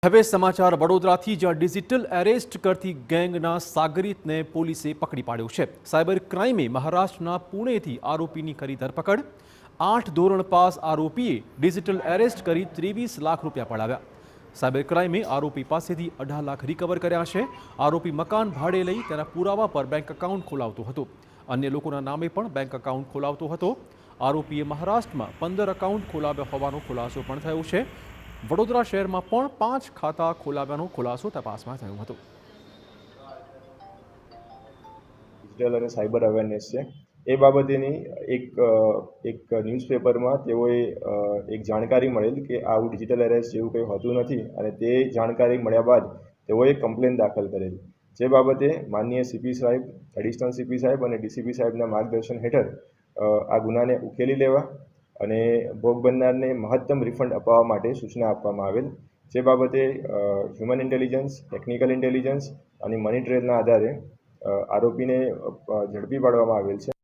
હવે સમાચાર વડોદરાથી, જ્યાં ડિજિટલ એરેસ્ટ કરતી ગેંગના સાગરીતને પોલીસે પકડી પાડ્યો છે। સાયબર ક્રાઇમે મહારાષ્ટ્રના પુણેથી આરોપીની કરી ધરપકડ। 8 ધોરણ પાસ આરોપીએ ડિજિટલ એરેસ્ટ કરી 23 લાખ રૂપિયા પડાવ્યા। સાયબર ક્રાઇમે આરોપી પાસેથી 18 લાખ રિકવર કર્યા છે। આરોપી મકાન ભાડે લઈ તેના પુરાવા પર બેંક એકાઉન્ટ ખોલાવતો હતો। અન્ય લોકોના નામે પણ બેંક એકાઉન્ટ ખોલાવતો હતો। આરોપીએ મહારાષ્ટ્રમાં 15 એકાઉન્ટ ખોલાવ્યા હોવાનો ખુલાસો પણ થયો છે। વડોદરા શહેરમાં પણ 5 ખાતા ખોલાવ્યાનો ખુલાસો તપાસમાં થયો હતો। ડિજિટલ અને સાયબર અવેરનેસ છે એ બાબતેની એક ન્યૂઝપેપરમાં તેઓએ એક જાણકારી મળેલ કે આવું ડિજિટલ એરેસ્ટ જેવું કંઈ હોતું નથી અને તે જાણકારી મળ્યા બાદ તેઓએ કમ્પ્લેન દાખલ કરેલ, જે બાબતે માનનીય સીપી સાહેબ, એડિશનલ સીપી સાહેબ અને ડીસીપી સાહેબના માર્ગદર્શન હેઠળ આ ગુનાને ઉકેલી લેવા અને ભોગ બનનારને મહત્તમ રિફંડ અપાવવા માટે સૂચના આપવામાં આવેલ, જે બાબતે હ્યુમન ઇન્ટેલિજન્સ, ટેકનિકલ ઇન્ટેલિજન્સ અને મની ટ્રેલના આધારે આરોપીને ઝડપી પાડવામાં આવેલ છે।